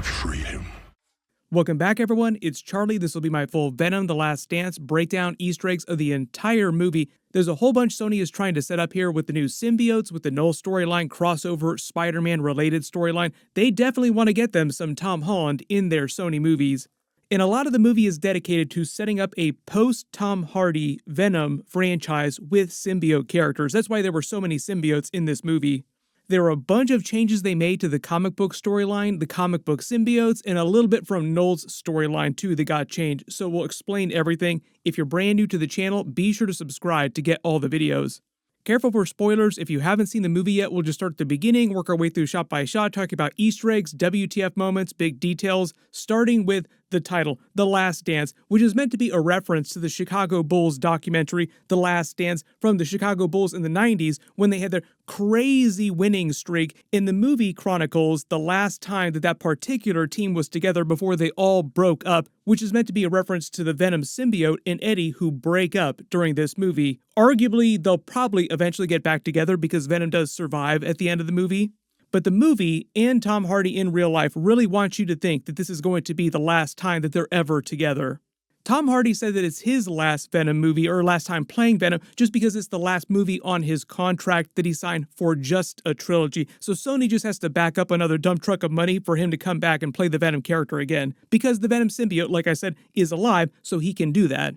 would free him. Welcome back, everyone. It's Charlie. This will be my full Venom: The Last Dance breakdown, Easter eggs of the entire movie. There's a whole bunch Sony is trying to set up here with the new Symbiotes, with the Knull storyline, crossover, Spider-Man related storyline. They definitely want to get them some Tom Holland in their Sony movies. And a lot of the movie is dedicated to setting up a post-Tom Hardy Venom franchise with symbiote characters. That's why there were so many symbiotes in this movie. There were a bunch of changes they made to the comic book storyline, the comic book symbiotes, and a little bit from Knull's storyline too that got changed, so we'll explain everything. If you're brand new to the channel, be sure to subscribe to get all the videos. Careful for spoilers. If you haven't seen the movie yet, we'll just start at the beginning, work our way through shot by shot, talking about Easter eggs, WTF moments, big details, starting with the title, The Last Dance, which is meant to be a reference to the Chicago Bulls documentary, The Last Dance, from the Chicago Bulls in the 90s when they had their crazy winning streak. In the movie chronicles the last time that particular team was together before they all broke up, which is meant to be a reference to the Venom symbiote and Eddie who break up during this movie. Arguably, they'll probably eventually get back together because Venom does survive at the end of the movie. But the movie and Tom Hardy in real life really want you to think that this is going to be the last time that they're ever together. Tom Hardy said that it's his last Venom movie, or last time playing Venom, just because it's the last movie on his contract that he signed for just a trilogy. So Sony just has to back up another dump truck of money for him to come back and play the Venom character again. Because the Venom symbiote, like I said, is alive, so he can do that.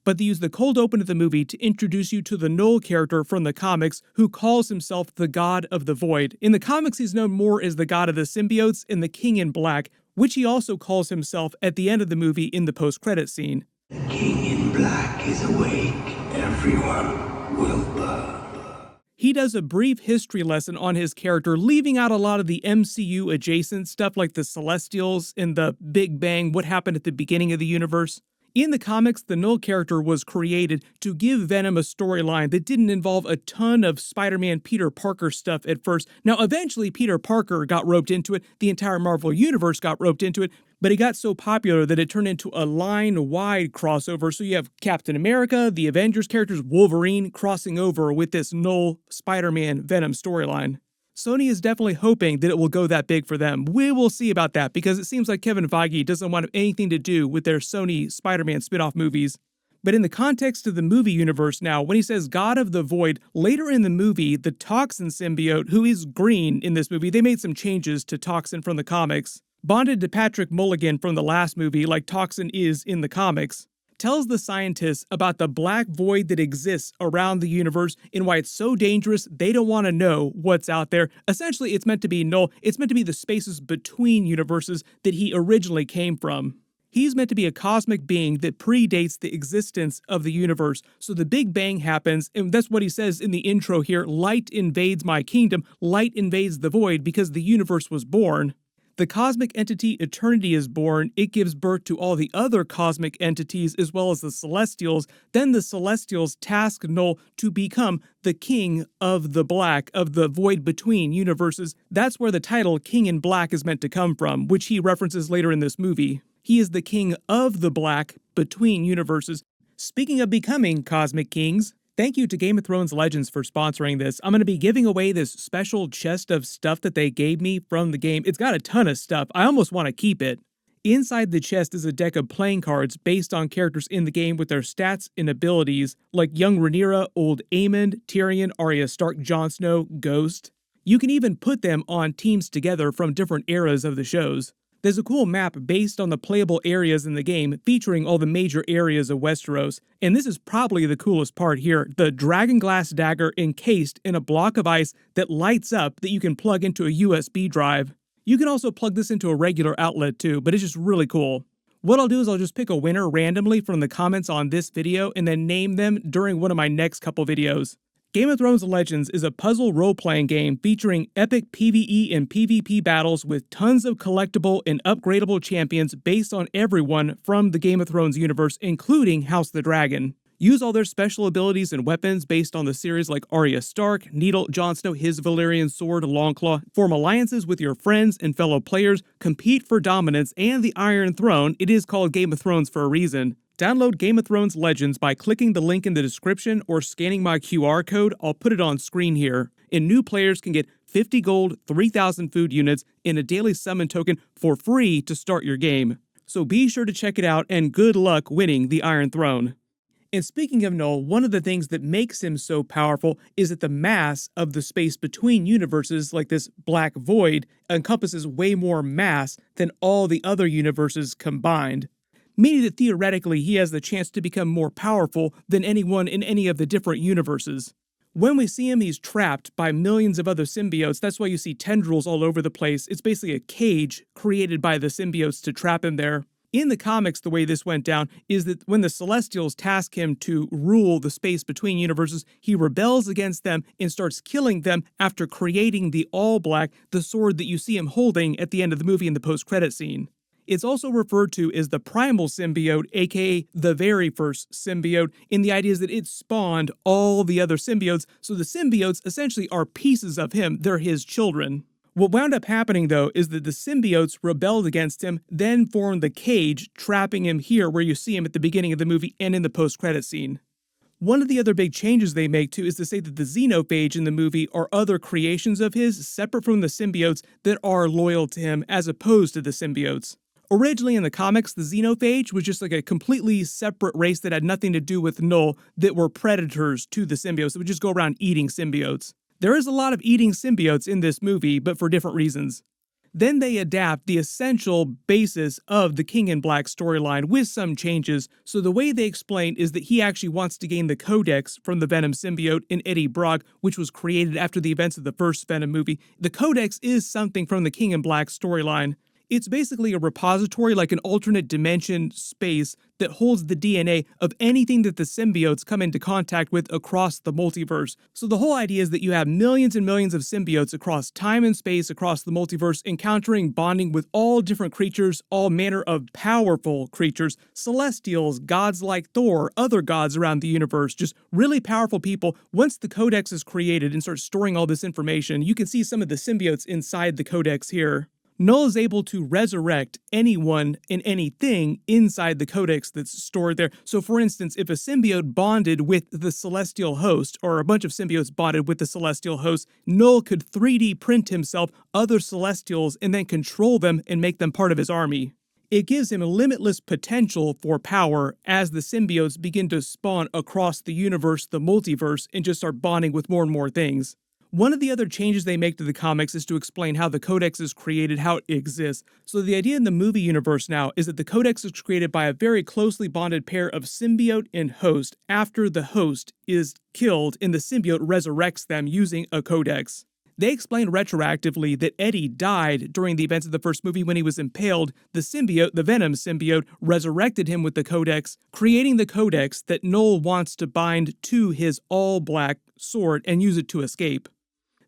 But they use the cold open of the movie to introduce you to the Knull character from the comics, who calls himself the God of the Void. In the comics, he's known more as the God of the Symbiotes and the King in Black, which he also calls himself at the end of the movie in the post-credit scene. The King in Black is awake. Everyone will burn. He does a brief history lesson on his character, leaving out a lot of the MCU adjacent stuff like the Celestials and the Big Bang, what happened at the beginning of the universe. In the comics, the Knull character was created to give Venom a storyline that didn't involve a ton of Spider-Man Peter Parker stuff at first. Now, eventually, Peter Parker got roped into it, the entire Marvel Universe got roped into it, but it got so popular that it turned into a line-wide crossover. So you have Captain America, the Avengers characters, Wolverine crossing over with this Knull Spider-Man Venom storyline. Sony is definitely hoping that it will go that big for them. We will see about that, because it seems like Kevin Feige doesn't want anything to do with their Sony Spider-Man spin-off movies. But in the context of the movie universe now, when he says God of the Void, later in the movie, the Toxin symbiote, who is green in this movie, they made some changes to Toxin from the comics, bonded to Patrick Mulligan from the last movie like Toxin is in the comics, tells the scientists about the black void that exists around the universe and why it's so dangerous they don't want to know what's out there. Essentially, it's meant to be Knull. It's meant to be the spaces between universes that he originally came from. He's meant to be a cosmic being that predates the existence of the universe. So the Big Bang happens, and that's what he says in the intro here: light invades my kingdom, light invades the void because the universe was born. The cosmic entity Eternity is born, it gives birth to all the other cosmic entities as well as the Celestials. Then the Celestials task Knull to become the King of the Black, of the void between universes. That's where the title King in Black is meant to come from, which he references later in this movie. He is the King of the Black between universes. Speaking of becoming cosmic kings, thank you to Game of Thrones Legends for sponsoring this. I'm going to be giving away this special chest of stuff that they gave me from the game. It's got a ton of stuff. I almost want to keep it. Inside the chest is a deck of playing cards based on characters in the game with their stats and abilities, like young Rhaenyra, old Aemond, Tyrion, Arya Stark, Jon Snow, Ghost. You can even put them on teams together from different eras of the shows. There's a cool map based on the playable areas in the game, featuring all the major areas of Westeros. And this is probably the coolest part here: the dragonglass dagger encased in a block of ice that lights up that you can plug into a USB drive. You can also plug this into a regular outlet too, but it's just really cool. What I'll do is I'll just pick a winner randomly from the comments on this video and then name them during one of my next couple videos. Game of Thrones Legends is a puzzle role-playing game featuring epic PvE and PvP battles with tons of collectible and upgradable champions based on everyone from the Game of Thrones universe, including House the Dragon. Use all their special abilities and weapons based on the series like Arya Stark, Needle, Jon Snow, his Valyrian sword, Longclaw, form alliances with your friends and fellow players, compete for dominance and the Iron Throne. It is called Game of Thrones for a reason. Download Game of Thrones Legends by clicking the link in the description or scanning my QR code. I'll put it on screen here. and new players can get 50 gold, 3,000 food units, and a daily summon token for free to start your game. So be sure to check it out, and good luck winning the Iron Throne. And speaking of Knull, one of the things that makes him so powerful is that the mass of the space between universes, like this black void, encompasses way more mass than all the other universes combined. Meaning that theoretically he has the chance to become more powerful than anyone in any of the different universes. When we see him, he's trapped by millions of other symbiotes. That's why you see tendrils all over the place. It's basically a cage created by the symbiotes to trap him there. In the comics, the way this went down is that when the Celestials task him to rule the space between universes, he rebels against them and starts killing them after creating the All-Black, the sword that you see him holding at the end of the movie in the post-credit scene. It's also referred to as the primal symbiote, aka the very first symbiote, and the idea is that it spawned all the other symbiotes, so the symbiotes essentially are pieces of him, they're his children. What wound up happening, though, is that the symbiotes rebelled against him, then formed the cage, trapping him here where you see him at the beginning of the movie and in the post-credit scene. One of the other big changes they make, too, is to say that the xenophage in the movie are other creations of his, separate from the symbiotes, that are loyal to him, as opposed to the symbiotes. Originally in the comics, the xenophage was just like a completely separate race that had nothing to do with Knull, that were predators to the symbiotes, that would just go around eating symbiotes. There is a lot of eating symbiotes in this movie, but for different reasons. Then they adapt the essential basis of the King in Black storyline with some changes, so the way they explain is that he actually wants to gain the Codex from the Venom symbiote in Eddie Brock, which was created after the events of the first Venom movie. The Codex is something from the King in Black storyline. It's basically a repository, like an alternate dimension space that holds the DNA of anything that the symbiotes come into contact with across the multiverse. So the whole idea is that you have millions and millions of symbiotes across time and space across the multiverse, encountering, bonding with all different creatures, all manner of powerful creatures, celestials, gods like Thor, other gods around the universe, just really powerful people. Once the Codex is created and starts storing all this information, you can see some of the symbiotes inside the Codex here. Knull is able to resurrect anyone and anything inside the Codex that's stored there. So for instance, if a symbiote bonded with the celestial host, or a bunch of symbiotes bonded with the celestial host, Knull could 3D print himself other celestials and then control them and make them part of his army. It gives him limitless potential for power as the symbiotes begin to spawn across the universe, the multiverse, and just start bonding with more and more things. One of the other changes they make to the comics is to explain how the Codex is created, how it exists. So the idea in the movie universe now is that the Codex is created by a very closely bonded pair of symbiote and host after the host is killed and the symbiote resurrects them using a Codex. They explain retroactively that Eddie died during the events of the first movie when he was impaled. The symbiote, the Venom symbiote, resurrected him with the Codex, creating the Codex that Knull wants to bind to his all-black sword and use it to escape.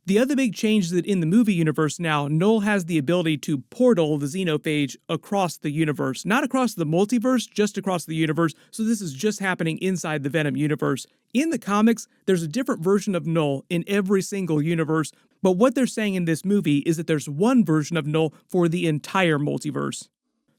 The other big change is that in the movie universe now, Knull has the ability to portal the xenophage across the universe. Not across the multiverse, just across the universe, so this is just happening inside the Venom universe. In the comics, there's a different version of Knull in every single universe, but what they're saying in this movie is that there's one version of Knull for the entire multiverse.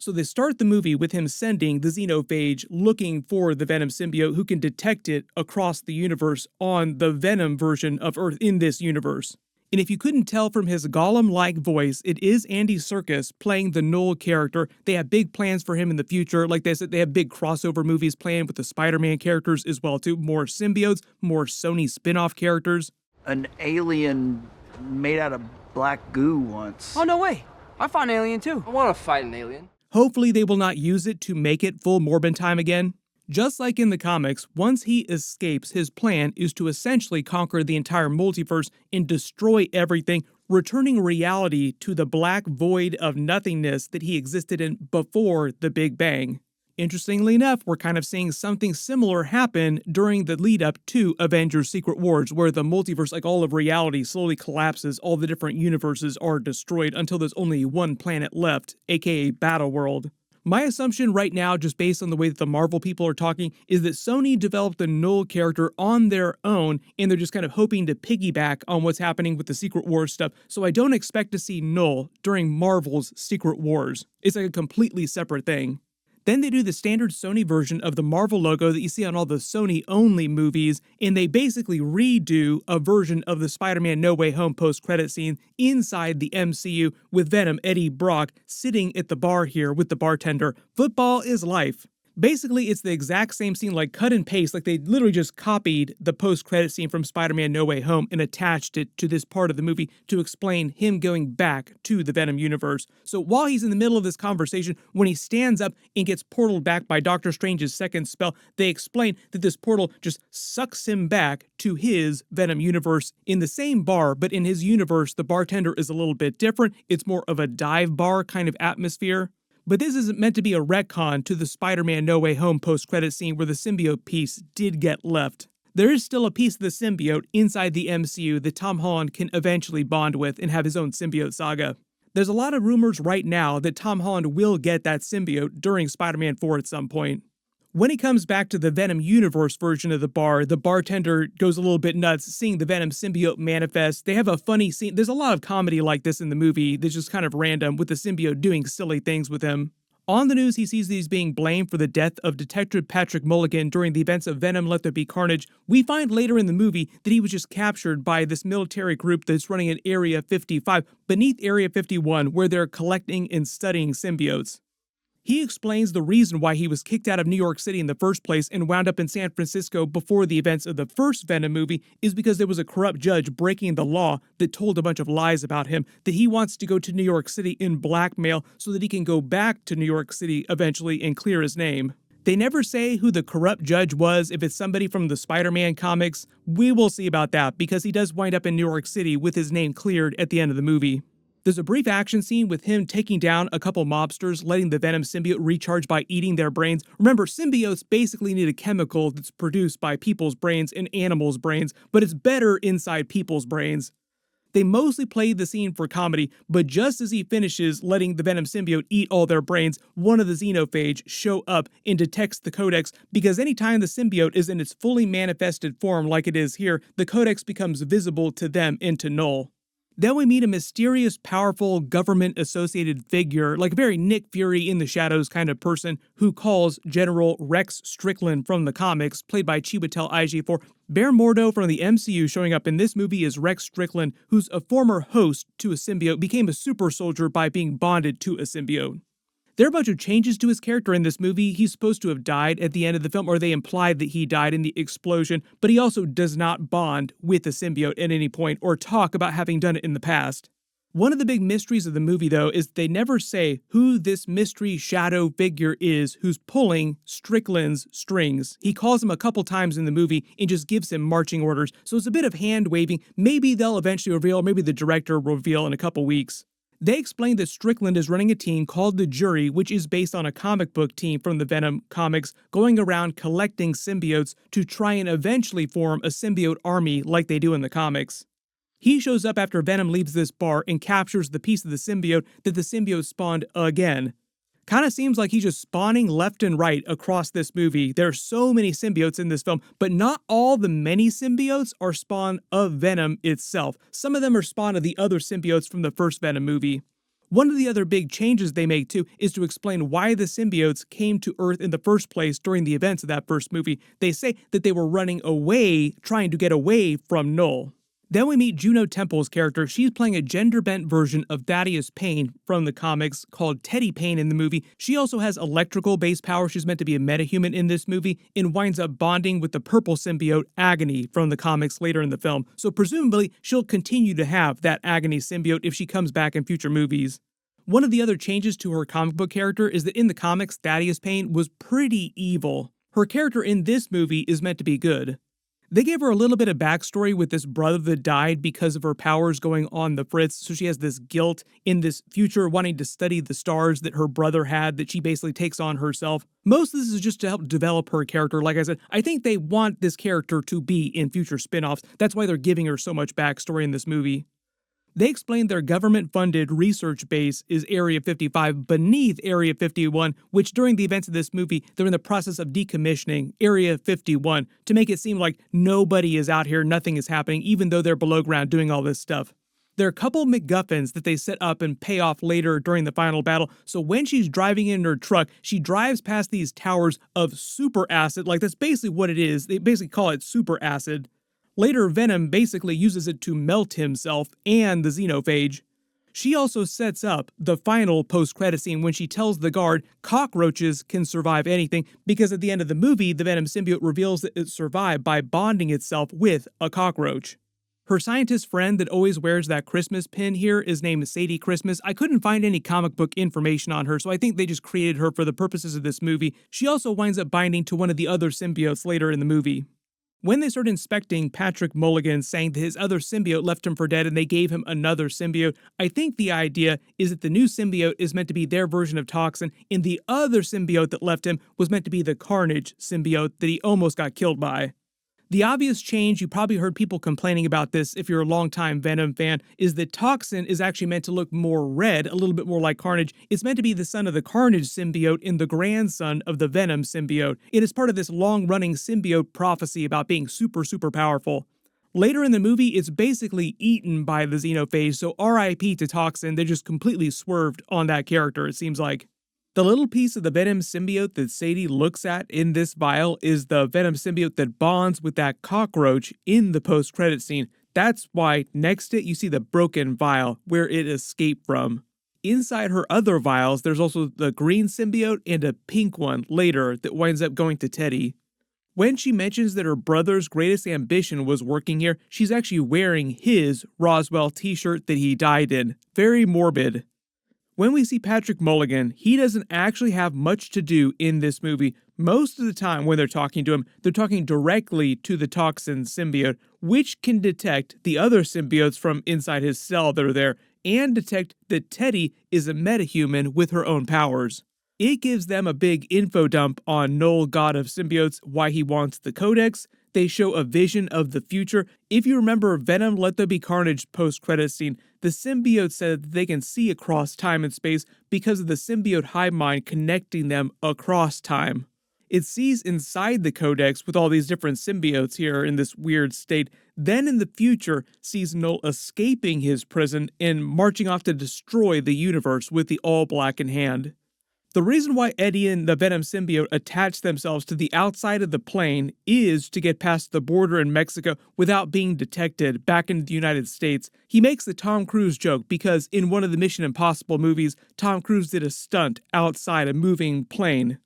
So they start the movie with him sending the xenophage looking for the Venom symbiote who can detect it across the universe on the Venom version of Earth in this universe. And if you couldn't tell from his Gollum-like voice, it is Andy Serkis playing the Knull character. They have big plans for him in the future. Like they said, they have big crossover movies planned with the Spider-Man characters as well too. More symbiotes, more Sony spin-off characters. An alien made out of black goo once. Oh, no way. I fought an alien too. I want to fight an alien. Hopefully they will not use it to make it full Morbin time again. Just like in the comics, once he escapes, his plan is to essentially conquer the entire multiverse and destroy everything, returning reality to the black void of nothingness that he existed in before the Big Bang. Interestingly enough, we're kind of seeing something similar happen during the lead up to Avengers Secret Wars, where the multiverse, like all of reality, slowly collapses, all the different universes are destroyed until there's only one planet left, aka Battleworld. My assumption right now, just based on the way that the Marvel people are talking, is that Sony developed the Knull character on their own, and they're just kind of hoping to piggyback on what's happening with the Secret Wars stuff, so I don't expect to see Knull during Marvel's Secret Wars. It's like a completely separate thing. Then they do the standard Sony version of the Marvel logo that you see on all the Sony-only movies, and they basically redo a version of the Spider-Man No Way Home post-credit scene inside the MCU with Venom Eddie Brock sitting at the bar here with the bartender. Football is life. Basically, it's the exact same scene, like cut and paste, like they literally just copied the post-credit scene from Spider-Man No Way Home and attached it to this part of the movie to explain him going back to the Venom universe. So while he's in the middle of this conversation, when he stands up and gets portaled back by Doctor Strange's second spell, they explain that this portal just sucks him back to his Venom universe in the same bar, but in his universe, the bartender is a little bit different. It's more of a dive bar kind of atmosphere. But this isn't meant to be a retcon to the Spider-Man No Way Home post-credit scene where the symbiote piece did get left. There is still a piece of the symbiote inside the MCU that Tom Holland can eventually bond with and have his own symbiote saga. There's a lot of rumors right now that Tom Holland will get that symbiote during Spider-Man 4 at some point. When he comes back to the Venom universe version of the bar, the bartender goes a little bit nuts seeing the Venom symbiote manifest. They have a funny scene. There's a lot of comedy like this in the movie that's just kind of random with the symbiote doing silly things with him. On the news, he sees that he's being blamed for the death of Detective Patrick Mulligan during the events of Venom Let There Be Carnage. We find later in the movie that he was just captured by this military group that's running at Area 55, beneath Area 51, where they're collecting and studying symbiotes. He explains the reason why he was kicked out of New York City in the first place and wound up in San Francisco before the events of the first Venom movie is because there was a corrupt judge breaking the law that told a bunch of lies about him, that he wants to go to New York City in blackmail so that he can go back to New York City eventually and clear his name. They never say who the corrupt judge was, if it's somebody from the Spider-Man comics. We will see about that because he does wind up in New York City with his name cleared at the end of the movie. There's a brief action scene with him taking down a couple mobsters, letting the Venom symbiote recharge by eating their brains. Remember, symbiotes basically need a chemical that's produced by people's brains and animals' brains, but it's better inside people's brains. They mostly played the scene for comedy, but just as he finishes letting the Venom symbiote eat all their brains, one of the xenophage show up and detects the codex, because anytime the symbiote is in its fully manifested form like it is here, the codex becomes visible to them and to Knull. Then we meet a mysterious, powerful, government-associated figure, like a very Nick Fury in the shadows kind of person, who calls General Rex Strickland from the comics, played by Chiwetel Ejiofor. Baron Mordo from the MCU showing up in this movie is Rex Strickland, who's a former host to a symbiote, became a super soldier by being bonded to a symbiote. There are a bunch of changes to his character in this movie. He's supposed to have died at the end of the film, or they implied that he died in the explosion, but he also does not bond with the symbiote at any point or talk about having done it in the past. One of the big mysteries of the movie, though, is they never say who this mystery shadow figure is who's pulling Strickland's strings. He calls him a couple times in the movie and just gives him marching orders, so it's a bit of hand-waving. Maybe they'll eventually reveal, maybe the director will reveal in a couple weeks. They explain that Strickland is running a team called the Jury, which is based on a comic book team from the Venom comics, going around collecting symbiotes to try and eventually form a symbiote army like they do in the comics. He shows up after Venom leaves this bar and captures the piece of the symbiote that the symbiote spawned again. Kind of seems like he's just spawning left and right across this movie. There are so many symbiotes in this film, but not all the many symbiotes are spawn of Venom itself. Some of them are spawn of the other symbiotes from the first Venom movie. One of the other big changes they make too is to explain why the symbiotes came to Earth in the first place during the events of that first movie. They say that they were running away, trying to get away from Knull. Then we meet Juno Temple's character. She's playing a gender-bent version of Thaddeus Payne from the comics called Teddy Payne in the movie. She also has electrical-based power. She's meant to be a metahuman in this movie and winds up bonding with the purple symbiote Agony from the comics later in the film. So presumably, she'll continue to have that Agony symbiote if she comes back in future movies. One of the other changes to her comic book character is that in the comics, Thaddeus Payne was pretty evil. Her character in this movie is meant to be good. They gave her a little bit of backstory with this brother that died because of her powers going on the fritz, so she has this guilt in this future wanting to study the stars that her brother had that she basically takes on herself. Most of this is just to help develop her character. Like I said, I think they want this character to be in future spin-offs. That's why they're giving her so much backstory in this movie. They explained their government-funded research base is Area 55 beneath Area 51, which during the events of this movie, they're in the process of decommissioning Area 51 to make it seem like nobody is out here, nothing is happening, even though they're below ground doing all this stuff. There are a couple MacGuffins that they set up and pay off later during the final battle. So when she's driving in her truck, she drives past these towers of super acid. Like, that's basically what it is. They basically call it super acid. Later, Venom basically uses it to melt himself and the xenophage. She also sets up the final post-credit scene when she tells the guard cockroaches can survive anything, because at the end of the movie, the Venom symbiote reveals that it survived by bonding itself with a cockroach. Her scientist friend that always wears that Christmas pin here is named Sadie Christmas. I couldn't find any comic book information on her, so I think they just created her for the purposes of this movie. She also winds up binding to one of the other symbiotes later in the movie. When they start inspecting Patrick Mulligan, saying that his other symbiote left him for dead and they gave him another symbiote, I think the idea is that the new symbiote is meant to be their version of Toxin, and the other symbiote that left him was meant to be the Carnage symbiote that he almost got killed by. The obvious change, you probably heard people complaining about this if you're a longtime Venom fan, is that Toxin is actually meant to look more red, a little bit more like Carnage. It's meant to be the son of the Carnage symbiote and the grandson of the Venom symbiote. It is part of this long-running symbiote prophecy about being super, super powerful. Later in the movie, it's basically eaten by the xenophage, so RIP to Toxin. They just completely swerved on that character, it seems like. The little piece of the Venom symbiote that Sadie looks at in this vial is the Venom symbiote that bonds with that cockroach in the post-credit scene. That's why next to it you see the broken vial where it escaped from. Inside her other vials, there's also the green symbiote and a pink one later that winds up going to Teddy. When she mentions that her brother's greatest ambition was working here, she's actually wearing his Roswell t-shirt that he died in. Very morbid. When we see Patrick Mulligan, he doesn't actually have much to do in this movie. Most of the time when they're talking to him, they're talking directly to the Toxin symbiote, which can detect the other symbiotes from inside his cell that are there, and detect that Teddy is a metahuman with her own powers. It gives them a big info dump on Knull, god of symbiotes, why he wants the Codex. They show a vision of the future. If you remember Venom Let There Be Carnage post-credits scene, the symbiote said that they can see across time and space because of the symbiote hive mind connecting them across time. It sees inside the Codex with all these different symbiotes here in this weird state, then in the future sees Knull escaping his prison and marching off to destroy the universe with the All Black in hand. The reason why Eddie and the Venom symbiote attach themselves to the outside of the plane is to get past the border in Mexico without being detected back into the United States. He makes the Tom Cruise joke because in one of the Mission Impossible movies, Tom Cruise did a stunt outside a moving plane.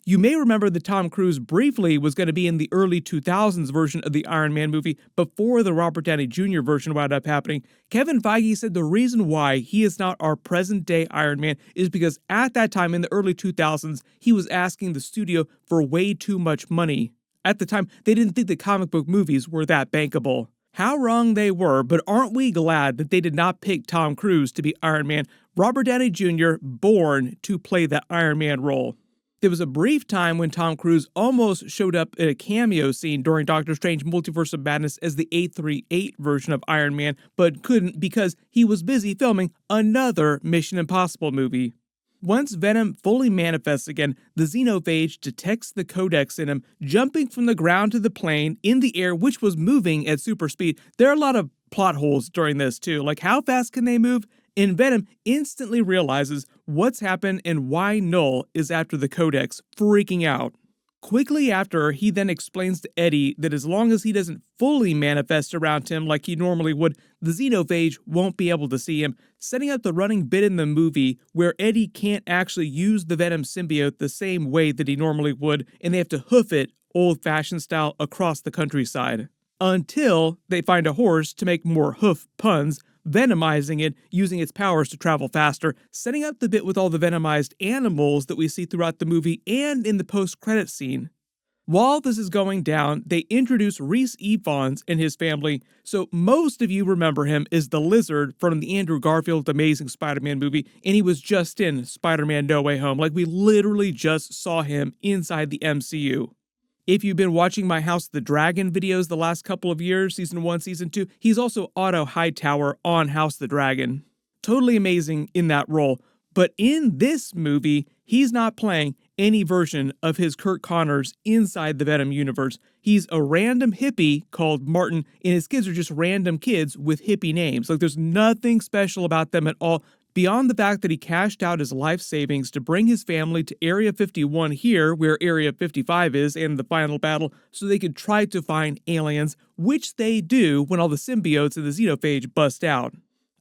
You may remember that Tom Cruise briefly was going to be in the early 2000s version of the Iron Man movie before the Robert Downey Jr. version wound up happening. Kevin Feige said the reason why he is not our present-day Iron Man is because at that time in the early 2000s, he was asking the studio for way too much money. At the time, they didn't think the comic book movies were that bankable. How wrong they were, but aren't we glad that they did not pick Tom Cruise to be Iron Man? Robert Downey Jr. born to play that Iron Man role. There was a brief time when Tom Cruise almost showed up in a cameo scene during Doctor Strange Multiverse of Madness as the 838 version of Iron Man, but couldn't because he was busy filming another Mission Impossible movie. Once Venom fully manifests again, the xenophage detects the Codex in him, jumping from the ground to the plane in the air, which was moving at super speed. There are a lot of plot holes during this too, like how fast can they move? And Venom instantly realizes what's happened and why Knull is after the Codex, freaking out. Quickly after, he then explains to Eddie that as long as he doesn't fully manifest around him like he normally would, the xenophage won't be able to see him, setting up the running bit in the movie where Eddie can't actually use the Venom symbiote the same way that he normally would, and they have to hoof it old-fashioned style across the countryside. Until they find a horse to make more hoof puns, venomizing it, using its powers to travel faster, setting up the bit with all the venomized animals that we see throughout the movie and in the post-credit scene. While this is going down, they introduce Rhys Ifans and his family, so most of you remember him as the Lizard from the Andrew Garfield Amazing Spider-Man movie, and he was just in Spider-Man No Way Home, like we literally just saw him inside the MCU. If you've been watching my House of the Dragon videos the last couple of years, Season 1, Season 2, he's also Otto Hightower on House of the Dragon. Totally amazing in that role. But in this movie, he's not playing any version of his Kurt Connors inside the Venom universe. He's a random hippie called Martin, and his kids are just random kids with hippie names. Like, there's nothing special about them at all, beyond the fact that he cashed out his life savings to bring his family to Area 51 here, where Area 55 is, and the final battle, so they could try to find aliens, which they do when all the symbiotes and the xenophage bust out.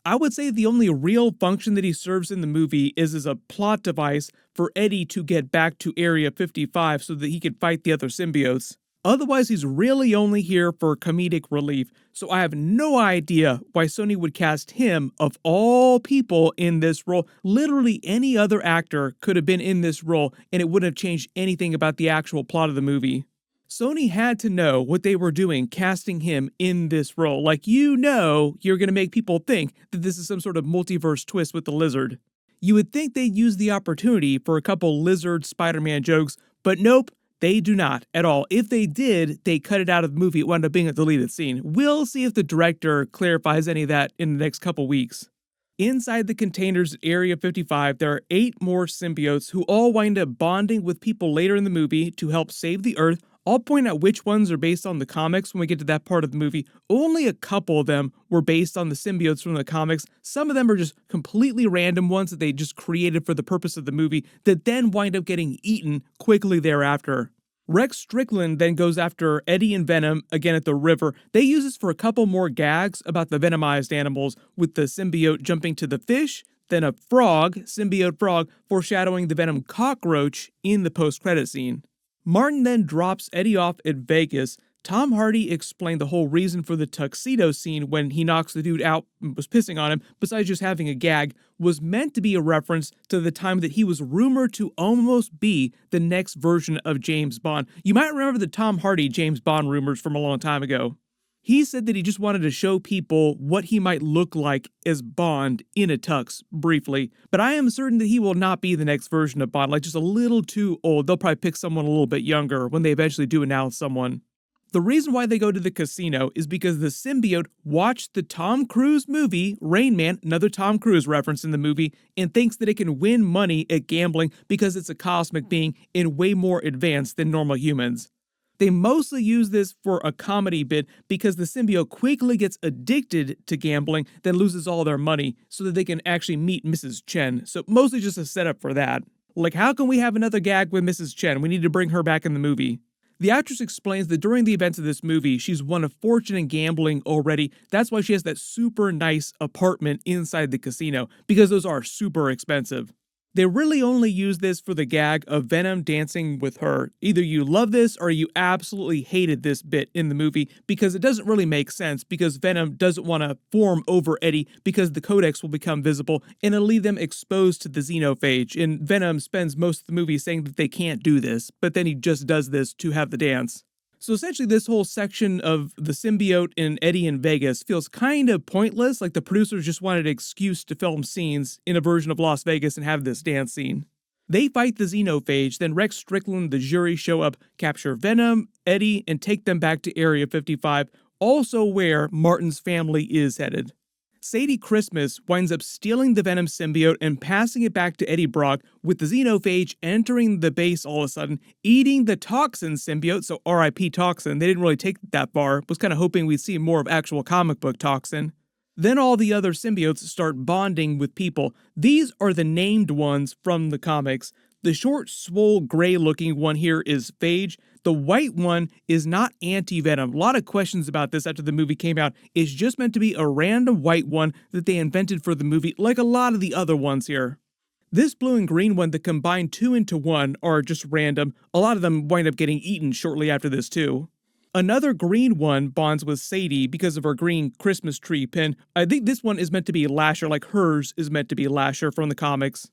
I would say the only real function that he serves in the movie is as a plot device for Eddie to get back to Area 55 so that he can fight the other symbiotes. Otherwise, he's really only here for comedic relief, so I have no idea why Sony would cast him, of all people, in this role. Literally any other actor could have been in this role, and it wouldn't have changed anything about the actual plot of the movie. Sony had to know what they were doing casting him in this role. Like, you're going to make people think that this is some sort of multiverse twist with the lizard. You would think they'd use the opportunity for a couple lizard Spider-Man jokes, but nope, they do not at all. If they did, they cut it out of the movie. It wound up being a deleted scene. We'll see if the director clarifies any of that in the next couple weeks. Inside the containers at Area 55, there are 8 more symbiotes who all wind up bonding with people later in the movie to help save the Earth. I'll point out which ones are based on the comics when we get to that part of the movie. Only a couple of them were based on the symbiotes from the comics. Some of them are just completely random ones that they just created for the purpose of the movie that then wind up getting eaten quickly thereafter. Rex Strickland then goes after Eddie and Venom again at the river. They use this for a couple more gags about the venomized animals, with the symbiote jumping to the fish, then a frog, symbiote frog, foreshadowing the Venom cockroach in the post-credit scene. Martin then drops Eddie off at Vegas. Tom Hardy explained the whole reason for the tuxedo scene when he knocks the dude out and was pissing on him, besides just having a gag, was meant to be a reference to the time that he was rumored to almost be the next version of James Bond. You might remember the Tom Hardy James Bond rumors from a long time ago. He said that he just wanted to show people what he might look like as Bond in a tux, briefly. But I am certain that he will not be the next version of Bond, like just a little too old. They'll probably pick someone a little bit younger when they eventually do announce someone. The reason why they go to the casino is because the symbiote watched the Tom Cruise movie, Rain Man, another Tom Cruise reference in the movie, and thinks that it can win money at gambling because it's a cosmic being and way more advanced than normal humans. They mostly use this for a comedy bit because the symbiote quickly gets addicted to gambling, then loses all their money so that they can actually meet Mrs. Chen. So mostly just a setup for that. Like, how can we have another gag with Mrs. Chen? We need to bring her back in the movie. The actress explains that during the events of this movie, she's won a fortune in gambling already. That's why she has that super nice apartment inside the casino, because those are super expensive. They really only use this for the gag of Venom dancing with her. Either you love this or you absolutely hated this bit in the movie, because it doesn't really make sense, because Venom doesn't want to form over Eddie because the codex will become visible and it'll leave them exposed to the xenophage. And Venom spends most of the movie saying that they can't do this, but then he just does this to have the dance. So essentially this whole section of the symbiote and Eddie in Vegas feels kind of pointless, like the producers just wanted an excuse to film scenes in a version of Las Vegas and have this dance scene. They fight the xenophage, then Rex Strickland and the jury show up, capture Venom, Eddie, and take them back to Area 55, also where Martin's family is headed. Sadie Christmas winds up stealing the Venom symbiote and passing it back to Eddie Brock, with the xenophage entering the base all of a sudden, eating the Toxin symbiote, so RIP Toxin. They didn't really take it that far, was kind of hoping we'd see more of actual comic book Toxin. Then all the other symbiotes start bonding with people. These are the named ones from the comics. The short, swole, gray-looking one here is Phage. The white one is not anti-Venom. A lot of questions about this after the movie came out. It's just meant to be a random white one that they invented for the movie, like a lot of the other ones here. This blue and green one that combine 2 into 1 are just random. A lot of them wind up getting eaten shortly after this too. Another green one bonds with Sadie because of her green Christmas tree pin. I think this one is meant to be Lasher, like hers is meant to be Lasher from the comics.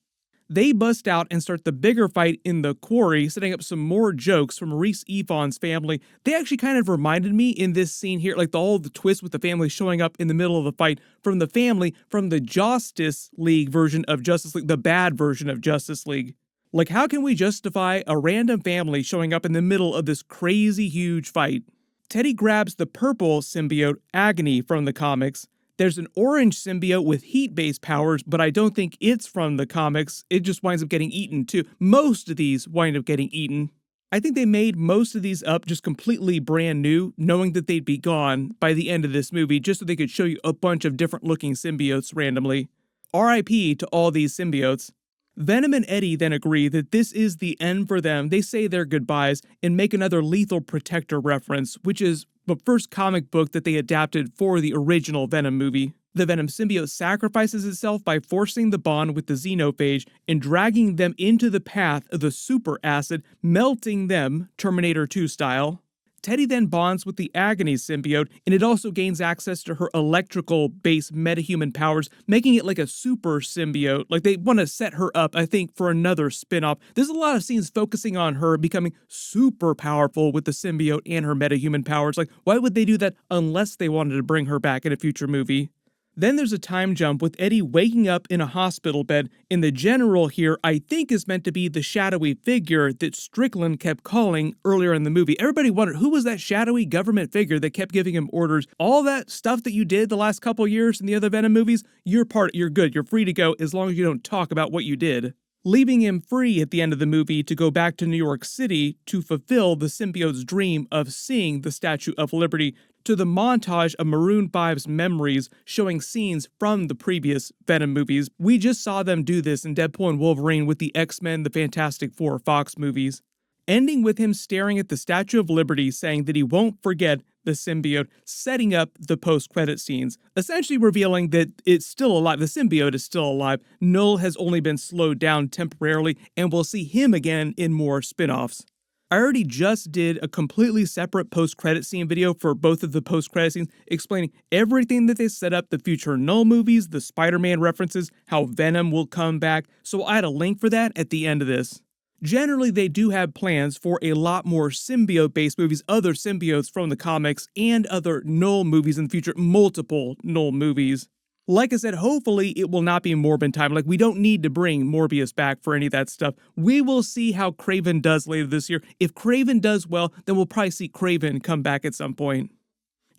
They bust out and start the bigger fight in the quarry, setting up some more jokes from Reese Efon's family. They actually kind of reminded me in this scene here, like all the twist with the family showing up in the middle of the fight from the family from the Justice League version of Justice League, the bad version of Justice League. Like, how can we justify a random family showing up in the middle of this crazy huge fight? Teddy grabs the purple symbiote, Agony, from the comics. There's an orange symbiote with heat-based powers, but I don't think it's from the comics. It just winds up getting eaten too. Most of these wind up getting eaten. I think they made most of these up just completely brand new, knowing that they'd be gone by the end of this movie, just so they could show you a bunch of different looking symbiotes randomly. RIP to all these symbiotes. Venom and Eddie then agree that this is the end for them. They say their goodbyes and make another Lethal Protector reference, which is the first comic book that they adapted for the original Venom movie. The Venom symbiote sacrifices itself by forcing the bond with the xenophage and dragging them into the path of the super acid, melting them, Terminator 2 style. Teddy then bonds with the Agony symbiote, and it also gains access to her electrical-based metahuman powers, making it like a super symbiote. Like, they want to set her up, I think, for another spin-off. There's a lot of scenes focusing on her becoming super powerful with the symbiote and her metahuman powers. Like, why would they do that unless they wanted to bring her back in a future movie? Then there's a time jump with Eddie waking up in a hospital bed, and the general here I think is meant to be the shadowy figure that Strickland kept calling earlier in the movie. Everybody wondered, who was that shadowy government figure that kept giving him orders? All that stuff that you did the last couple years in the other Venom movies, you're good, you're free to go as long as you don't talk about what you did. Leaving him free at the end of the movie to go back to New York City to fulfill the symbiote's dream of seeing the Statue of Liberty, to the montage of Maroon 5's memories showing scenes from the previous Venom movies. We just saw them do this in Deadpool and Wolverine with the X-Men, the Fantastic Four Fox movies. Ending with him staring at the Statue of Liberty saying that he won't forget the symbiote, setting up the post-credit scenes, essentially revealing that it's still alive. The symbiote is still alive. Knull has only been slowed down temporarily, and we'll see him again in more spin-offs. I already just did a completely separate post-credit scene video for both of the post-credit scenes, explaining everything that they set up, the future Knull movies, the Spider-Man references, how Venom will come back, so I had a link for that at the end of this. Generally, they do have plans for a lot more symbiote-based movies, other symbiotes from the comics, and other Knull movies in the future, multiple Knull movies. Like I said, hopefully it will not be Morbin time. Like, we don't need to bring Morbius back for any of that stuff. We will see how Kraven does later this year. If Kraven does well, then we'll probably see Kraven come back at some point.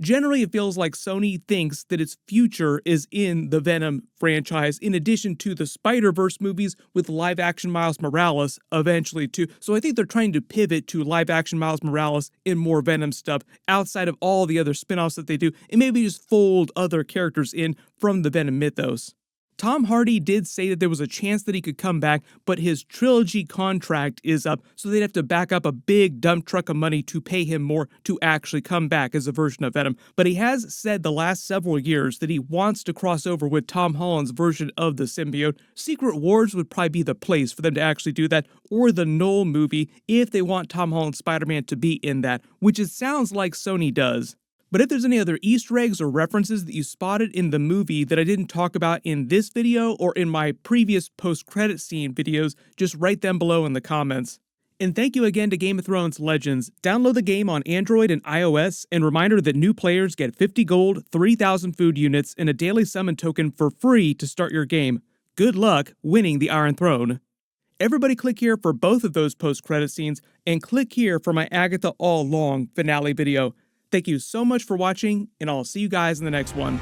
Generally, it feels like Sony thinks that its future is in the Venom franchise, in addition to the Spider-Verse movies with live-action Miles Morales eventually too. So I think they're trying to pivot to live-action Miles Morales and more Venom stuff outside of all the other spin-offs that they do, and maybe just fold other characters in from the Venom mythos. Tom Hardy did say that there was a chance that he could come back, but his trilogy contract is up, so they'd have to back up a big dump truck of money to pay him more to actually come back as a version of Venom. But he has said the last several years that he wants to cross over with Tom Holland's version of the symbiote. Secret Wars would probably be the place for them to actually do that, or the Knull movie if they want Tom Holland's Spider-Man to be in that, which it sounds like Sony does. But if there's any other Easter eggs or references that you spotted in the movie that I didn't talk about in this video or in my previous post-credit scene videos, just write them below in the comments. And thank you again to Game of Thrones Legends. Download the game on Android and iOS, and reminder that new players get 50 gold, 3,000 food units, and a daily summon token for free to start your game. Good luck winning the Iron Throne. Everybody click here for both of those post-credit scenes, and click here for my Agatha All Along finale video. Thank you so much for watching, and I'll see you guys in the next one.